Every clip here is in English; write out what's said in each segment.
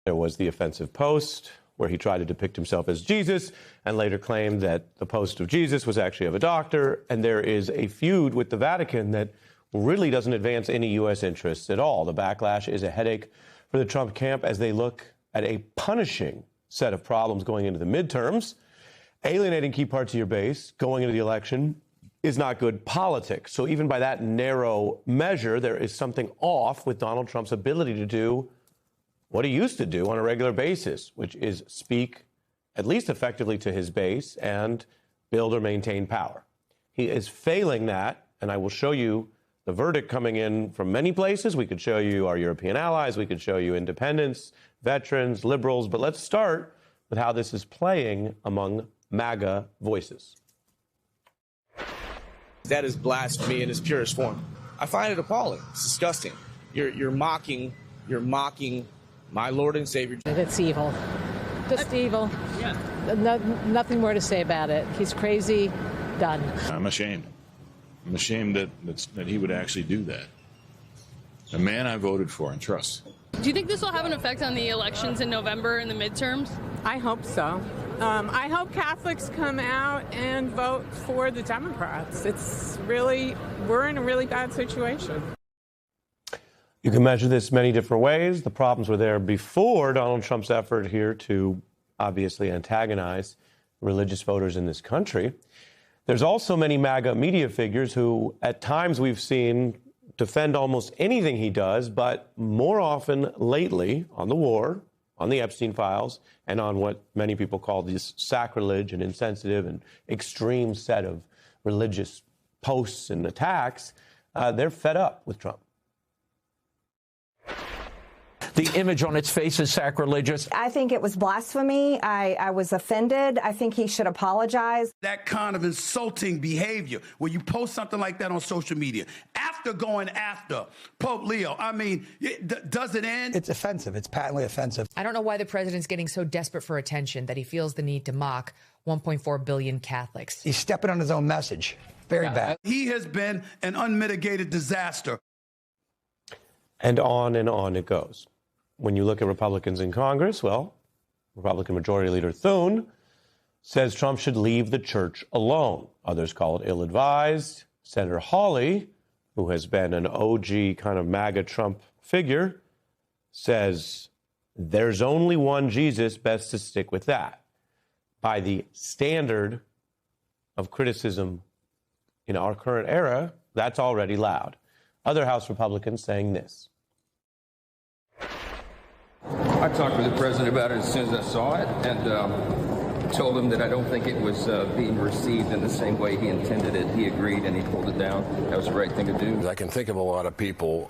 There was the offensive post where he tried to depict himself as Jesus and later claimed that the post of Jesus was actually of a doctor. And there is a feud with the Vatican that really doesn't advance any U.S. interests at all. The backlash is a headache for the Trump camp as they look at a punishing set of problems going into the midterms. Alienating key parts of your base going into the election is not good politics. So even by that narrow measure, there is something off with Donald Trump's ability to do what he used to do on a regular basis, which is speak at least effectively to his base and build or maintain power. He is failing that, and I will show you the verdict coming in from many places. We could show you our European allies. We could show you independents, veterans, liberals. But let's start with how this is playing among MAGA voices. That is blasphemy in its purest form. I find it appalling. It's disgusting. You're mocking my Lord and Savior. It's evil. Just evil. Yeah. Nothing more to say about it. He's crazy. Done. I'm ashamed. I'm ashamed that he would actually do that. A man I voted for and trust. Do you think this will have an effect on the elections in November and the midterms? I hope so. I hope Catholics come out and vote for the Democrats. We're in a really bad situation. You can measure this many different ways. The problems were there before Donald Trump's effort here to obviously antagonize religious voters in this country. There's also many MAGA media figures who, at times we've seen, defend almost anything he does, but more often lately on the war, on the Epstein files, and on what many people call this sacrilege and insensitive and extreme set of religious posts and attacks, they're fed up with Trump. The image on its face is sacrilegious. I think it was blasphemy. I was offended. I think he should apologize. That kind of insulting behavior where you post something like that on social media after going after Pope Leo, I mean, does it end? It's offensive. It's patently offensive. I don't know why the president's getting so desperate for attention that he feels the need to mock 1.4 billion Catholics. He's stepping on his own message. Very bad. He has been an unmitigated disaster. And on it goes. When you look at Republicans in Congress, well, Republican Majority Leader Thune says Trump should leave the church alone. Others call it ill-advised. Senator Hawley, who has been an OG kind of MAGA Trump figure, says there's only one Jesus, best to stick with that. By the standard of criticism in our current era, that's already loud. Other House Republicans saying this. I talked with the president about it as soon as I saw it and told him that I don't think it was being received in the same way he intended it. He agreed and he pulled it down. That was the right thing to do. I can think of a lot of people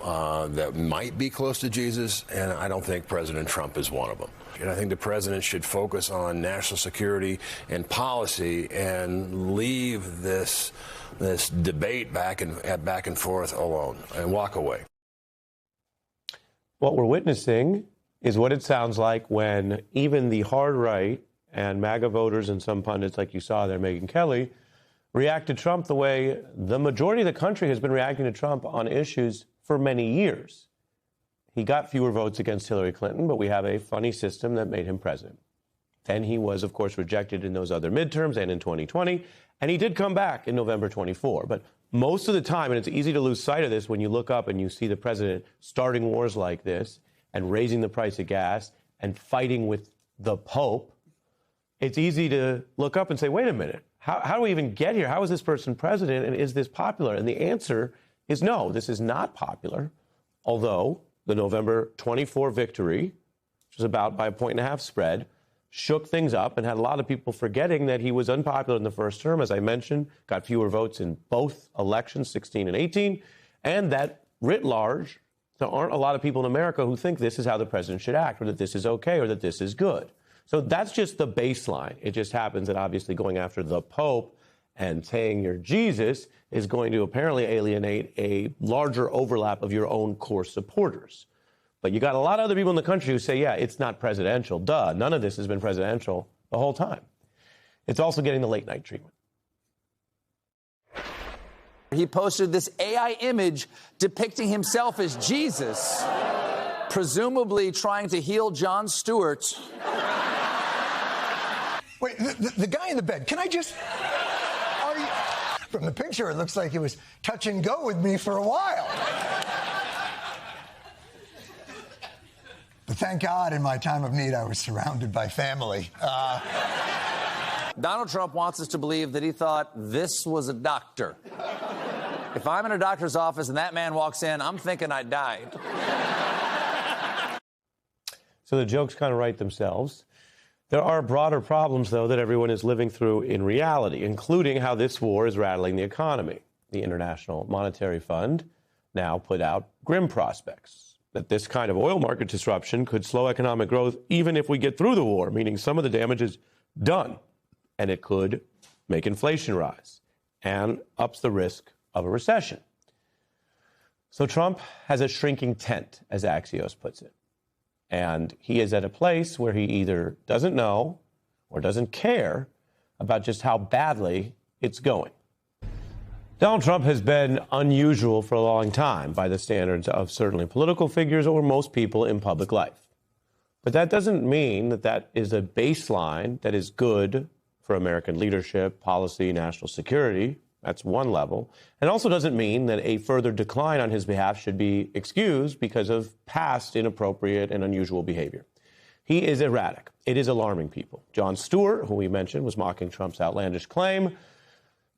that might be close to Jesus, and I don't think President Trump is one of them. And I think the president should focus on national security and policy and leave this debate back and forth alone and walk away. What we're witnessing is what it sounds like when even the hard right and MAGA voters and some pundits like you saw there, Megyn Kelly, react to Trump the way the majority of the country has been reacting to Trump on issues for many years. He got fewer votes against Hillary Clinton, but we have a funny system that made him president. Then he was, of course, rejected in those other midterms and in 2020, and he did come back in November 24. But most of the time, and it's easy to lose sight of this when you look up and you see the president starting wars like this and raising the price of gas and fighting with the Pope, it's easy to look up and say, wait a minute, how do we even get here? How is this person president, and is this popular? And the answer is no, this is not popular, although the November 24 victory, which was about by a 1.5 spread, shook things up and had a lot of people forgetting that he was unpopular in the first term, as I mentioned, got fewer votes in both elections, 16 and 18, and that writ large, there aren't a lot of people in America who think this is how the president should act, or that this is okay, or that this is good. So that's just the baseline. It just happens that obviously going after the Pope and saying you're Jesus is going to apparently alienate a larger overlap of your own core supporters. But you got a lot of other people in the country who say, yeah, it's not presidential. Duh, none of this has been presidential the whole time. It's also getting the late night treatment. He posted this AI image depicting himself as Jesus. presumably trying to heal Jon Stewart. Wait, the guy in the bed, can I just... From the picture, it looks like he was touch and go with me for a while. But thank God, in my time of need, I was surrounded by family. Donald Trump wants us to believe that he thought this was a doctor. If I'm in a doctor's office and that man walks in, I'm thinking I died. So the jokes kind of write themselves. There are broader problems, though, that everyone is living through in reality, including how this war is rattling the economy. The International Monetary Fund now put out grim prospects that this kind of oil market disruption could slow economic growth even if we get through the war, meaning some of the damage is done, and it could make inflation rise and ups the risk of a recession. So Trump has a shrinking tent, as Axios puts it. And he is at a place where he either doesn't know or doesn't care about just how badly it's going. Donald Trump has been unusual for a long time by the standards of certainly political figures or most people in public life. But that doesn't mean that that is a baseline that is good for American leadership, policy, national security. That's one level. And also doesn't mean that a further decline on his behalf should be excused because of past inappropriate and unusual behavior. He is erratic. It is alarming people. Jon Stewart, who we mentioned, was mocking Trump's outlandish claim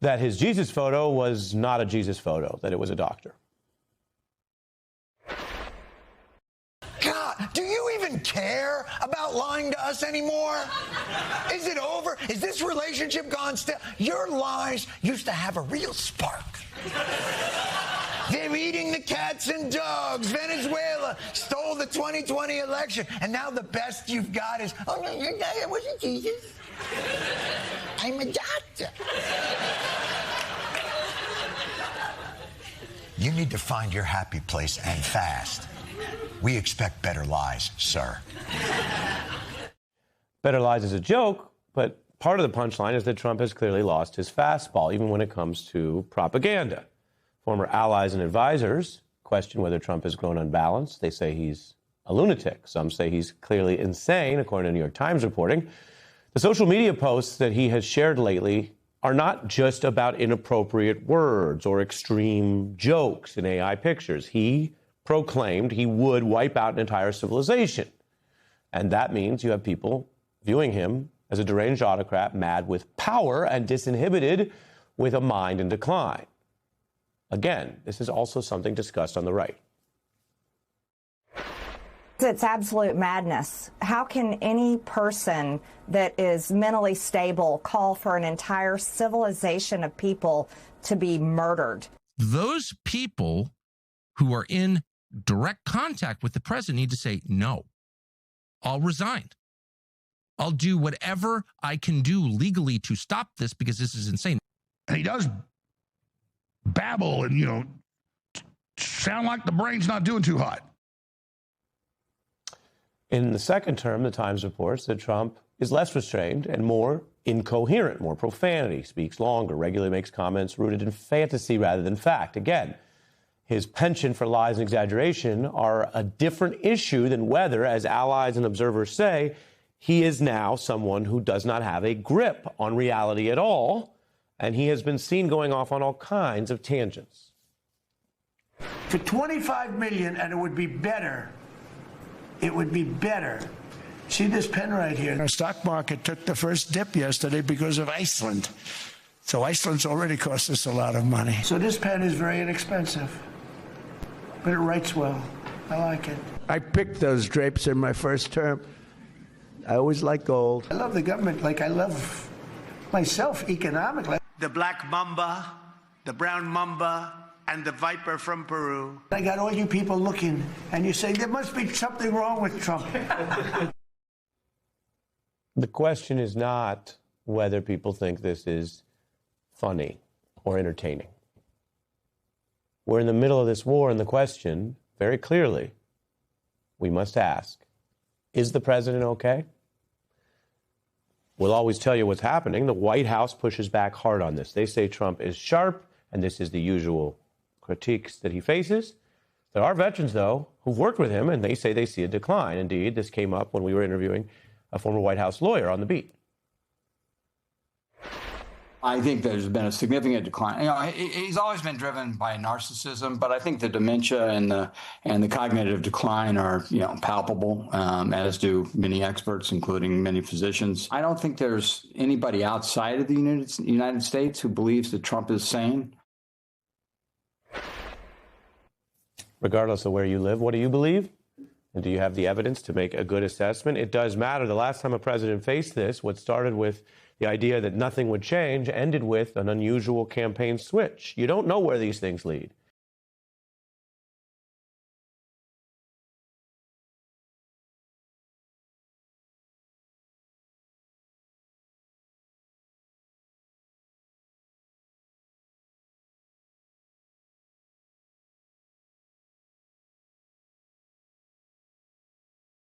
that his Jesus photo was not a Jesus photo, that it was a doctor. God, do you even care about lying to us anymore? Is it over? Is this relationship gone stale? Your lies used to have a real spark. They're eating the cats and dogs. Venezuela stole the 2020 election. And now the best you've got is, oh, no, it wasn't Jesus. I'm a doctor. You need to find your happy place and fast. We expect better lies, sir. Better lies is a joke, but part of the punchline is that Trump has clearly lost his fastball, even when it comes to propaganda. Former allies and advisors question whether Trump has grown unbalanced. They say he's a lunatic. Some say he's clearly insane, according to New York Times reporting. The social media posts that he has shared lately are not just about inappropriate words or extreme jokes in AI pictures. He proclaimed he would wipe out an entire civilization. And that means you have people viewing him as a deranged autocrat, mad with power and disinhibited with a mind in decline. Again, this is also something discussed on the right. It's absolute madness. How can any person that is mentally stable call for an entire civilization of people to be murdered? Those people who are in direct contact with the president need to say, no, I'll resign. I'll do whatever I can do legally to stop this because this is insane. And he does babble and, sound like the brain's not doing too hot. In the second term, the Times reports that Trump is less restrained and more incoherent, more profanity, speaks longer, regularly makes comments rooted in fantasy rather than fact. Again, his penchant for lies and exaggeration are a different issue than whether, as allies and observers say, he is now someone who does not have a grip on reality at all, and he has been seen going off on all kinds of tangents. For $25 million, and it would be better. It would be better. See this pen right here? Our stock market took the first dip yesterday because of Iceland. So Iceland's already cost us a lot of money. So this pen is very inexpensive, but it writes well. I like it. I picked those drapes in my first term. I always like gold. I love the government like I love myself economically. The black mamba, the brown mamba, and the viper from Peru. I got all you people looking, and you say there must be something wrong with Trump. The question is not whether people think this is funny or entertaining. We're in the middle of this war, and the question, very clearly, we must ask, is the president okay? We'll always tell you what's happening. The White House pushes back hard on this. They say Trump is sharp, and this is the usual critiques that he faces. There are veterans, though, who've worked with him, and they say they see a decline. Indeed, this came up when we were interviewing a former White House lawyer on the beat. I think there's been a significant decline. You know, he's always been driven by narcissism, but I think the dementia and the cognitive decline are, you know, palpable, as do many experts, including many physicians. I don't think there's anybody outside of the United States who believes that Trump is sane. Regardless of where you live, what do you believe? And do you have the evidence to make a good assessment? It does matter. The last time a president faced this, what started with the idea that nothing would change ended with an unusual campaign switch. You don't know where these things lead.